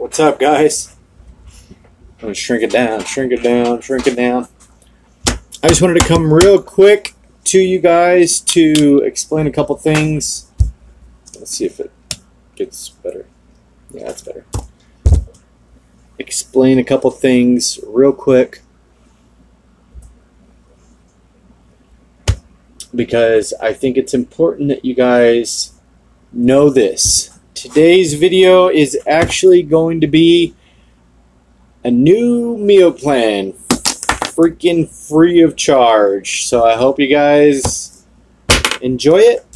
What's up, guys? I'm going to shrink it down. I just wanted to come real quick to you guys to explain a couple things. Let's see if it gets better. Yeah, that's better. Explain a couple things real quick, because I think it's important that you guys know this. Today's video is actually going to be a new meal plan, freaking free of charge. So I hope you guys enjoy it.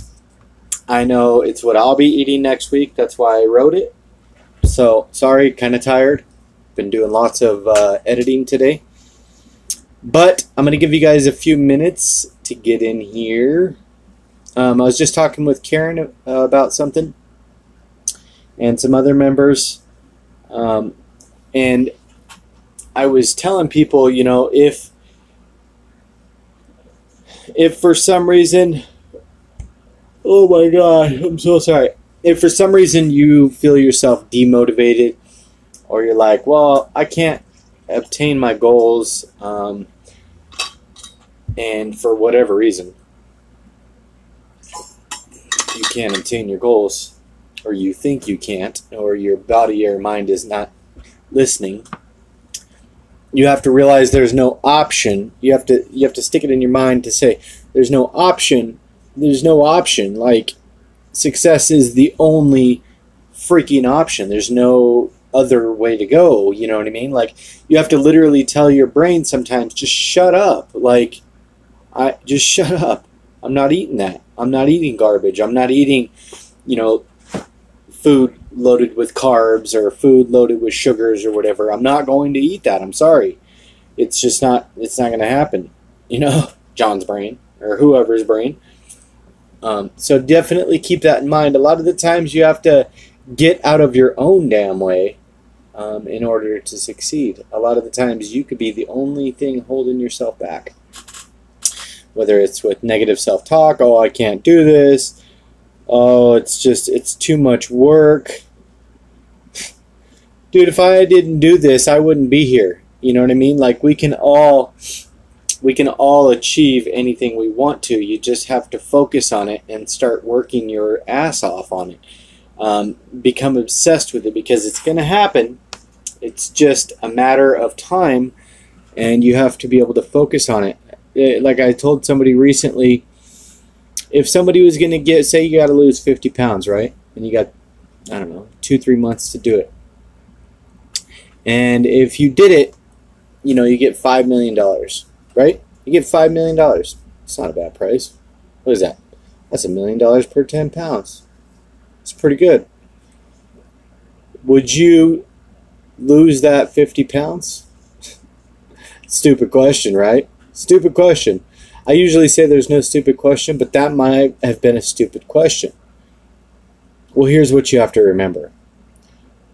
I know it's what I'll be eating next week. That's why I wrote it. So sorry, kind of tired. Been doing lots of editing today. But I'm going to give you guys a few minutes to get in here. I was just talking with Karen about something and some other members. And I was telling people, you know, if for some reason, oh my God, I'm so sorry. If for some reason you feel yourself demotivated, or you're like, well, I can't obtain my goals, and for whatever reason, you can't obtain your goals, or you think you can't, or your body or mind is not listening, you have to realize there's no option. You have to stick it in your mind to say, there's no option. There's no option. Like, success is the only freaking option. There's no other way to go. You know what I mean? Like, you have to literally tell your brain sometimes, just shut up. Like, just shut up. I'm not eating that. I'm not eating garbage. I'm not eating, you know, food loaded with carbs or food loaded with sugars or whatever. I'm not going to eat that. I'm sorry. It's just not, it's not going to happen. You know, John's brain or whoever's brain. So definitely keep that in mind. A lot of the times you have to get out of your own damn way in order to succeed. A lot of the times you could be the only thing holding yourself back. Whether it's with negative self-talk, oh, I can't do this. Oh, it's too much work. Dude, if I didn't do this, I wouldn't be here. You know what I mean? Like, we can all achieve anything we want to. You just have to focus on it and start working your ass off on it. Become obsessed with it, because it's going to happen. It's just a matter of time, and you have to be able to focus on it. Like I told somebody recently, if somebody was going to say you got to lose 50 pounds, right? And you got, I don't know, 2-3 months to do it. And if you did it, you know, you get $5 million, right? You get $5 million. It's not a bad price. What is that? That's $1 million per 10 pounds. It's pretty good. Would you lose that 50 pounds? Stupid question, right? Stupid question. I usually say there's no stupid question, but that might have been a stupid question. Well, here's what you have to remember.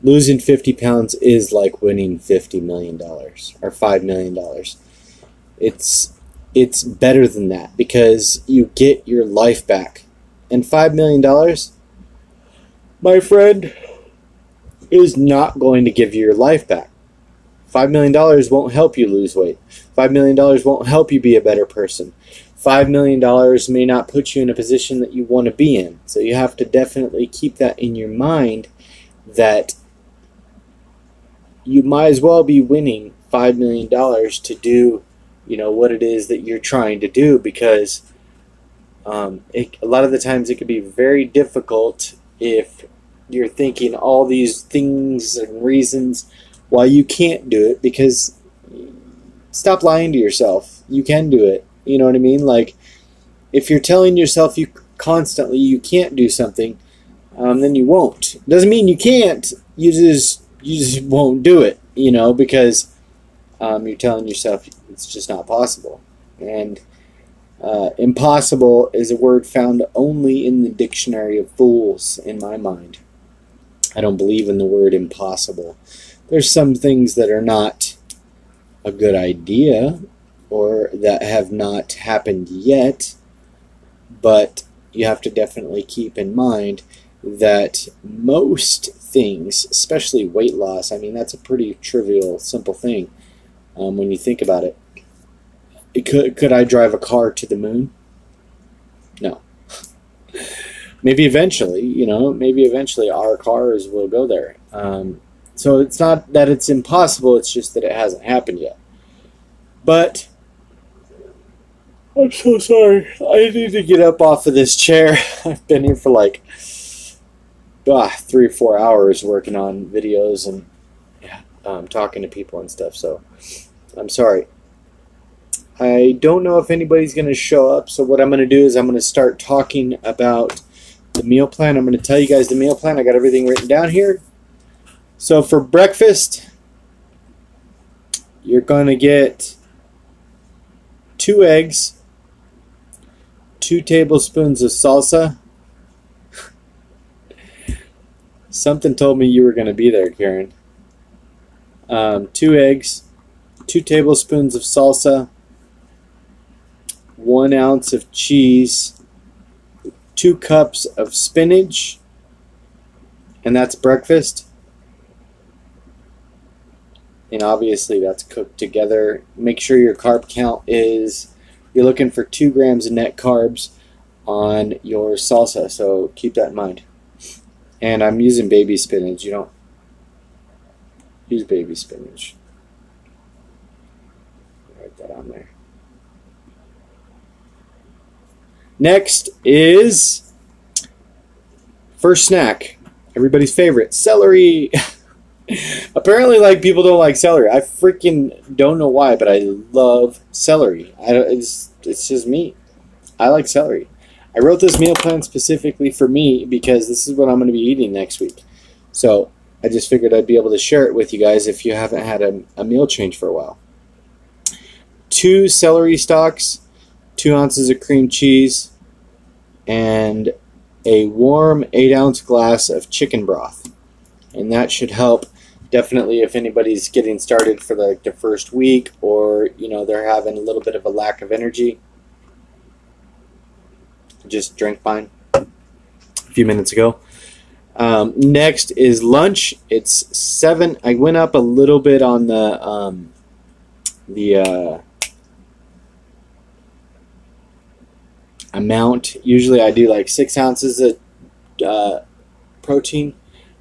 Losing 50 pounds is like winning $50 million or $5 million. It's better than that, because you get your life back. And $5 million, my friend, is not going to give you your life back. $5 million won't help you lose weight. $5 million won't help you be a better person. $5 million may not put you in a position that you want to be in. So you have to definitely keep that in your mind, that you might as well be winning $5 million to do, you know, what it is that you're trying to do, because a lot of the times it can be very difficult if you're thinking all these things and reasons why you can't do it, because stop lying to yourself. You can do it. You know what I mean? Like, if you're telling yourself you constantly you can't do something, then you won't. Doesn't mean you can't. You just won't do it. You know, because you're telling yourself it's just not possible. And impossible is a word found only in the dictionary of fools, in my mind. I don't believe in the word impossible. There's some things that are not a good idea, or that have not happened yet, but you have to definitely keep in mind that most things, especially weight loss, I mean, that's a pretty trivial, simple thing when you think about it. Could I drive a car to the moon? No. Maybe eventually, maybe eventually our cars will go there. So it's not that it's impossible, it's just that it hasn't happened yet. But I'm so sorry. I need to get up off of this chair. I've been here for like 3 or 4 hours working on videos and talking to people and stuff. So I'm sorry. I don't know if anybody's going to show up. So what I'm going to do is I'm going to start talking about the meal plan. I'm going to tell you guys the meal plan. I got everything written down here. So for breakfast, you're going to get 2 eggs, 2 tablespoons of salsa. Something told me you were going to be there, Karen. 2 eggs, 2 tablespoons of salsa, 1 ounce of cheese, 2 cups of spinach, and that's breakfast. And obviously that's cooked together. Make sure your carb count you're looking for 2 grams of net carbs on your salsa, so keep that in mind. And I'm using baby spinach. You don't use baby spinach. Write that on there. Next is first snack. Everybody's favorite, celery. Apparently, people don't like celery. I freaking don't know why, but I love celery. It's just me. I like celery. I wrote this meal plan specifically for me because this is what I'm going to be eating next week. So I just figured I'd be able to share it with you guys if you haven't had a meal change for a while. 2 celery stalks, 2 ounces of cream cheese, and a warm 8-ounce glass of chicken broth. And that should help definitely if anybody's getting started for the first week, or they're having a little bit of a lack of energy. Just drank mine a few minutes ago. Next is lunch. It's 7. I went up a little bit on the amount. Usually I do like 6 ounces of protein,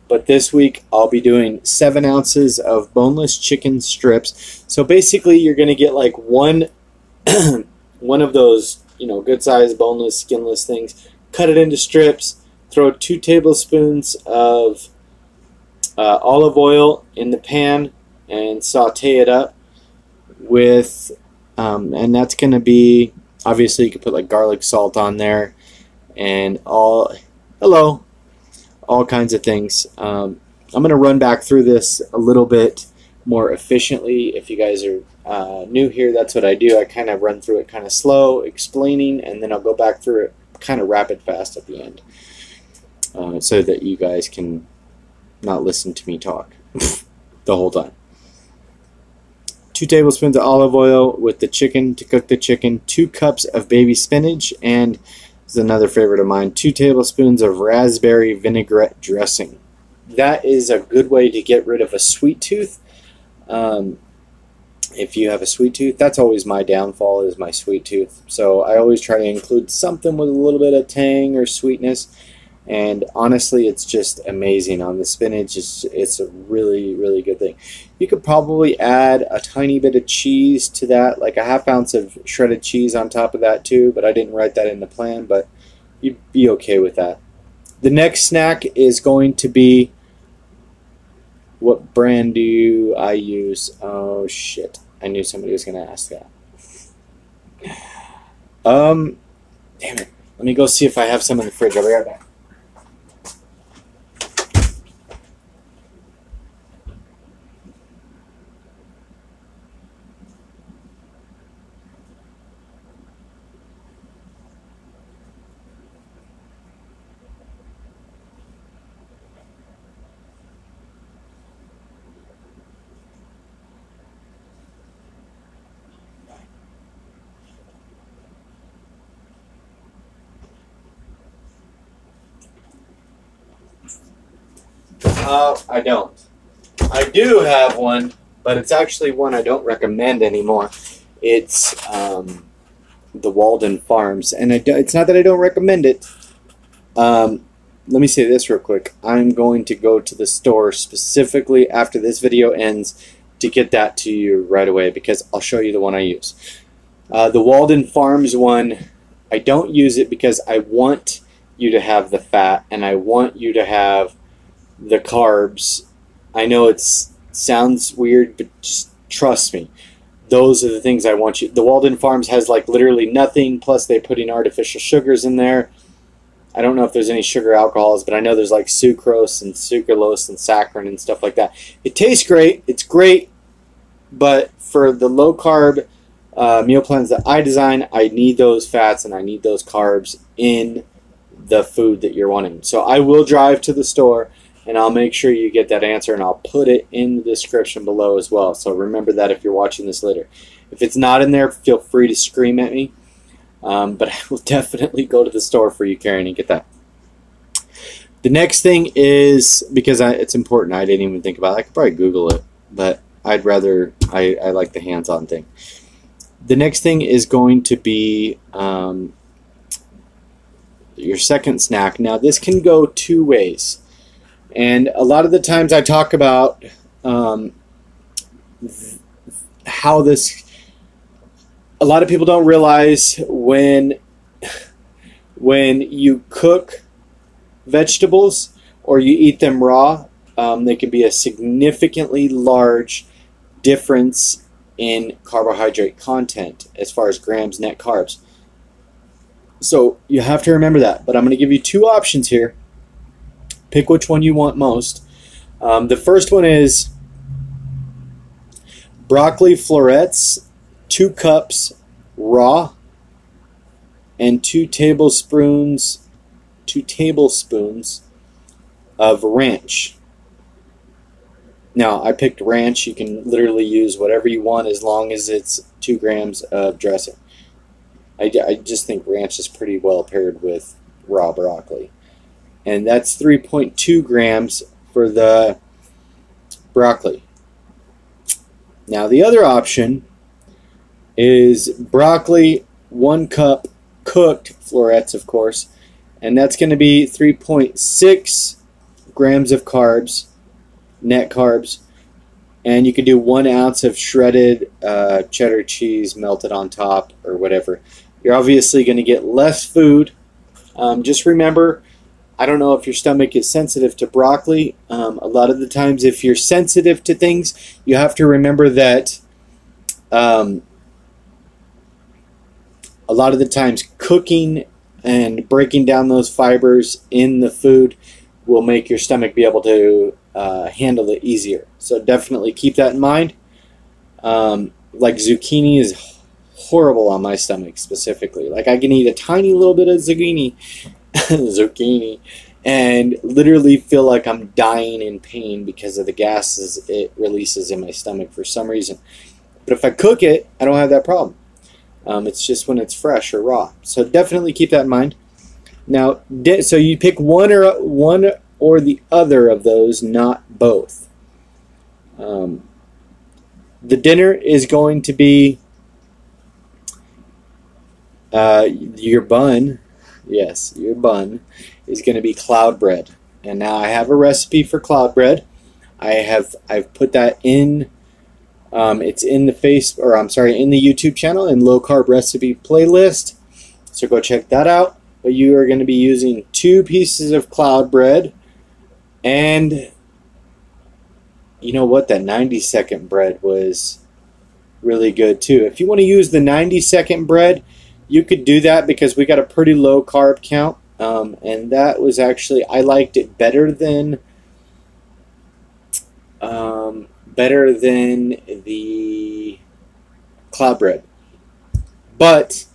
but this week I'll be doing 7 ounces of boneless chicken strips. So basically you're going to get like one of those good sized boneless skinless things, cut it into strips, throw 2 tablespoons of olive oil in the pan and saute it up with and that's going to be, obviously you could put like garlic salt on there and all kinds of things. I'm going to run back through this a little bit more efficiently. If you guys are new here, that's what I do. I kind of run through it kind of slow, explaining, and then I'll go back through it kind of rapid fast at the end, so that you guys can not listen to me talk the whole time. 2 tablespoons of olive oil with the chicken to cook the chicken, 2 cups of baby spinach, and this is another favorite of mine, 2 tablespoons of raspberry vinaigrette dressing. That is a good way to get rid of a sweet tooth. If you have a sweet tooth, that's always my downfall, is my sweet tooth. So I always try to include something with a little bit of tang or sweetness. And honestly, it's just amazing on the spinach. It's a really, really good thing. You could probably add a tiny bit of cheese to that, like a 1/2 ounce of shredded cheese on top of that too, but I didn't write that in the plan, but you'd be okay with that. The next snack is going to be, what brand do I use? Oh shit, I knew somebody was going to ask that. Damn it. Let me go see if I have some in the fridge. I'll be right back. I don't. I do have one, but it's actually one I don't recommend anymore. It's the Walden Farms, and it's not that I don't recommend it. Let me say this real quick. I'm going to go to the store specifically after this video ends to get that to you right away, because I'll show you the one I use. The Walden Farms one, I don't use it because I want you to have the fat and I want you to have the carbs. I know it sounds weird, but just trust me. Those are the things I want you. The Walden Farms has like literally nothing, plus they're putting artificial sugars in there. I don't know if there's any sugar alcohols, but I know there's like sucrose and sucralose and saccharin and stuff like that. It tastes great. It's great. But for the low carb meal plans that I design, I need those fats and I need those carbs in the food that you're wanting. So I will drive to the store and I'll make sure you get that answer, and I'll put it in the description below as well. So remember that if you're watching this later. If it's not in there, feel free to scream at me. But I will definitely go to the store for you, Karen, and get that. The next thing is, because it's important, I didn't even think about it. I could probably Google it, but I'd rather, I like the hands-on thing. The next thing is going to be your second snack. Now, this can go two ways. And a lot of the times I talk about how this... A lot of people don't realize when you cook vegetables or you eat them raw, there can be a significantly large difference in carbohydrate content as far as grams net carbs. So you have to remember that. But I'm going to give you two options here. Pick which one you want most. The first one is broccoli florets, 2 cups raw, and 2 tablespoons of ranch. Now, I picked ranch. You can literally use whatever you want as long as it's 2 grams of dressing. I just think ranch is pretty well paired with raw broccoli. And that's 3.2 grams for the broccoli. Now, the other option is broccoli, 1 cup cooked florets, of course, and that's going to be 3.6 grams of carbs, net carbs, and you can do 1 ounce of shredded cheddar cheese melted on top or whatever. You're obviously going to get less food. Just remember, I don't know if your stomach is sensitive to broccoli. A lot of the times, if you're sensitive to things, you have to remember that a lot of the times cooking and breaking down those fibers in the food will make your stomach be able to handle it easier. So definitely keep that in mind. Like zucchini is horrible on my stomach specifically. Like I can eat a tiny little bit of zucchini and literally feel like I'm dying in pain because of the gases it releases in my stomach for some reason. But if I cook it, I don't have that problem. It's just when it's fresh or raw. So definitely keep that in mind. Now, so you pick one or the other of those, not both. The dinner is going to be your bun. Yes, your bun is going to be cloud bread. And now I have a recipe for cloud bread. I've put that in. It's in the in the YouTube channel in low carb recipe playlist. So go check that out. But you are going to be using 2 pieces of cloud bread, and you know what? That 90-second bread was really good too. If you want to use the 90-second bread, you could do that because we got a pretty low carb count, and that was actually, I liked it better than the cloud bread. But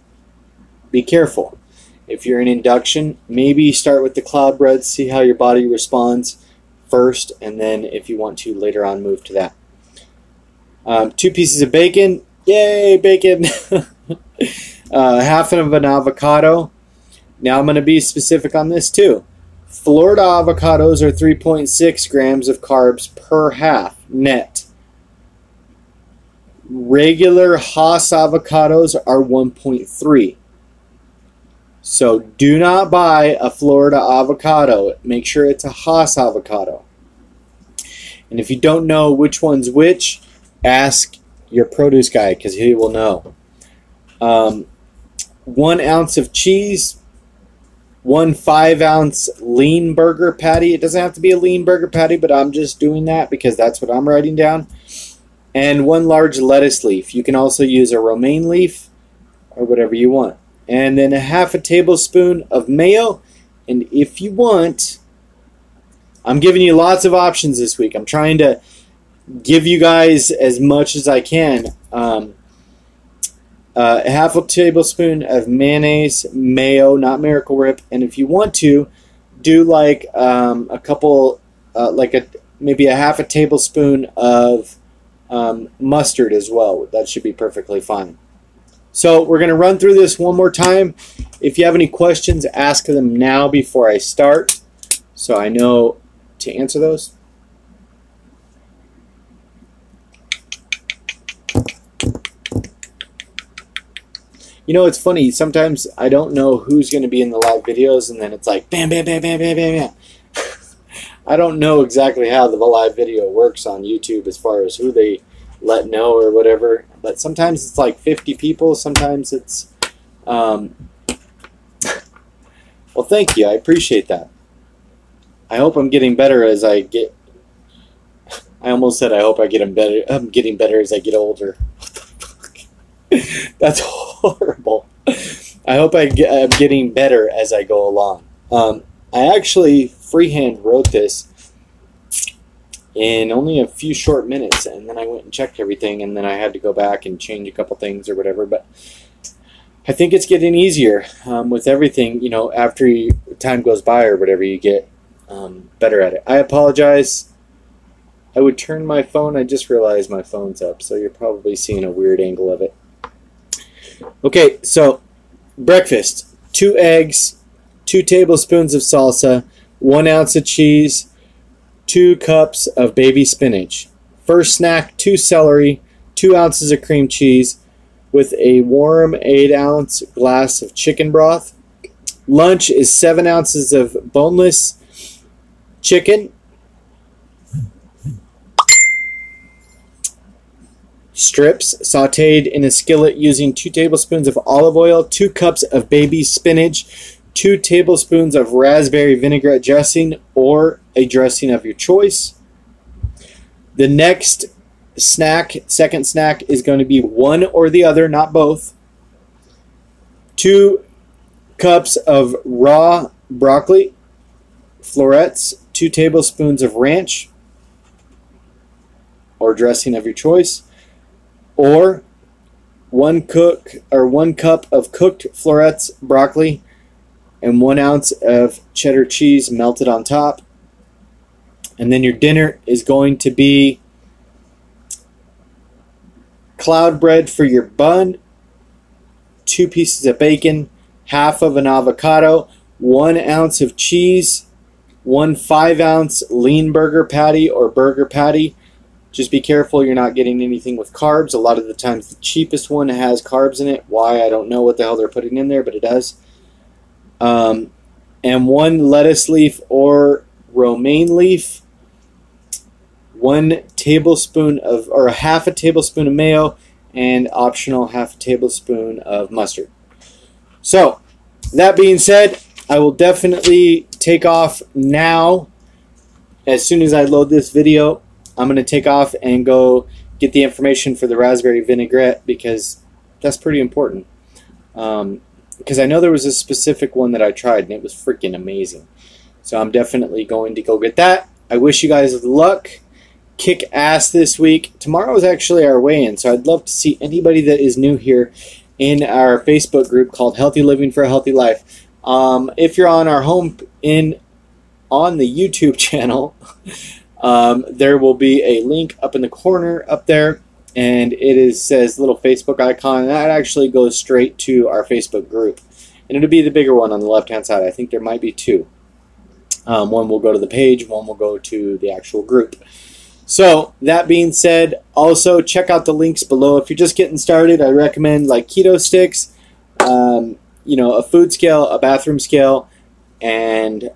be careful. If you're in induction, maybe start with the cloud bread, see how your body responds first, and then if you want to later on move to that. 2 pieces of bacon. Yay, bacon! Half of an avocado. Now I'm going to be specific on this too. Florida avocados are 3.6 grams of carbs per half net. Regular Hass avocados are 1.3. So do not buy a Florida avocado. Make sure it's a Hass avocado. And if you don't know which one's which, ask your produce guy because he will know. 1 ounce of cheese, 1 5-ounce lean burger patty. It doesn't have to be a lean burger patty, but I'm just doing that because that's what I'm writing down. And 1 large lettuce leaf. You can also use a romaine leaf or whatever you want. And then a half a tablespoon of mayo. And if you want, I'm giving you lots of options this week. I'm trying to give you guys as much as I can. A half a tablespoon of mayonnaise, mayo, not Miracle Whip. And if you want to, do like a couple, maybe a half a tablespoon of mustard as well. That should be perfectly fine. So we're going to run through this one more time. If you have any questions, ask them now before I start, so I know to answer those. You know, it's funny. Sometimes I don't know who's going to be in the live videos, and then it's like bam, bam, bam, bam, bam, bam, bam. I don't know exactly how the live video works on YouTube as far as who they let know or whatever. But sometimes it's like 50 people. Sometimes it's... well, thank you. I appreciate that. I hope I'm getting better as I get... I almost said I hope I get better. I'm getting better as I get older. That's horrible. I hope I'm getting better as I go along. I actually freehand wrote this in only a few short minutes, and then I went and checked everything, and then I had to go back and change a couple things or whatever. But I think it's getting easier with everything. You know, after time goes by or whatever, you get better at it. I apologize. I would turn my phone. I just realized my phone's up, so you're probably seeing a weird angle of it. Okay, so breakfast: 2 eggs, 2 tablespoons of salsa, 1 ounce of cheese, 2 cups of baby spinach. First snack: 2 celery, 2 ounces of cream cheese, with a warm 8-ounce glass of chicken broth. Lunch is 7 ounces of boneless chicken, strips sautéed in a skillet using 2 tablespoons of olive oil, 2 cups of baby spinach, 2 tablespoons of raspberry vinaigrette dressing or a dressing of your choice. The next snack, second snack, is going to be one or the other, not both. 2 cups of raw broccoli florets, 2 tablespoons of ranch or dressing of your choice, or 1 cup of cooked florets broccoli and 1 ounce of cheddar cheese melted on top. And then your dinner is going to be cloud bread for your bun, 2 pieces of bacon, half of an avocado, 1 ounce of cheese, 1 5-ounce lean burger patty or burger patty. Just be careful you're not getting anything with carbs. A lot of the times the cheapest one has carbs in it. Why, I don't know what the hell they're putting in there, but it does. And 1 lettuce leaf or romaine leaf, 1 tablespoon of, or a half a tablespoon of mayo, and optional half a tablespoon of mustard. So, that being said, I will definitely take off now. As soon as I load this video, I'm going to take off and go get the information for the raspberry vinaigrette because that's pretty important. Because I know there was a specific one that I tried and it was freaking amazing. So I'm definitely going to go get that. I wish you guys luck. Kick ass this week. Tomorrow is actually our weigh-in, so I'd love to see anybody that is new here in our Facebook group called Healthy Living for a Healthy Life. If you're on our on the YouTube channel, there will be a link up in the corner up there, and it says little Facebook icon, and that actually goes straight to our Facebook group. And it'll be the bigger one on the left-hand side. I think there might be 2. One will go to the page, one will go to the actual group. So that being said, also check out the links below. If you're just getting started, I recommend like keto sticks, a food scale, a bathroom scale, and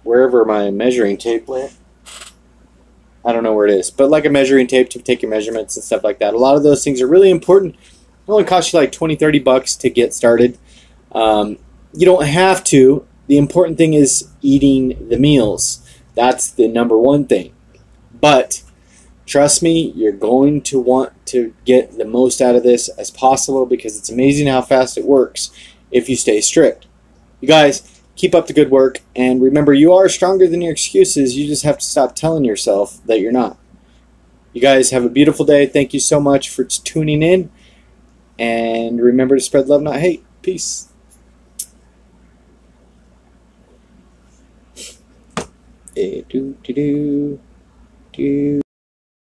wherever my measuring tape went. I don't know where it is, but like a measuring tape to take your measurements and stuff like that. A lot of those things are really important. It only costs you like $20-30 to get started. You don't have to. The important thing is eating the meals. That's the number one thing. But trust me, you're going to want to get the most out of this as possible because it's amazing how fast it works if you stay strict. You guys, keep up the good work, and remember, you are stronger than your excuses. You just have to stop telling yourself that you're not. You guys have a beautiful day. Thank you so much for tuning in, and remember to spread love, not hate. Peace. Do do do do.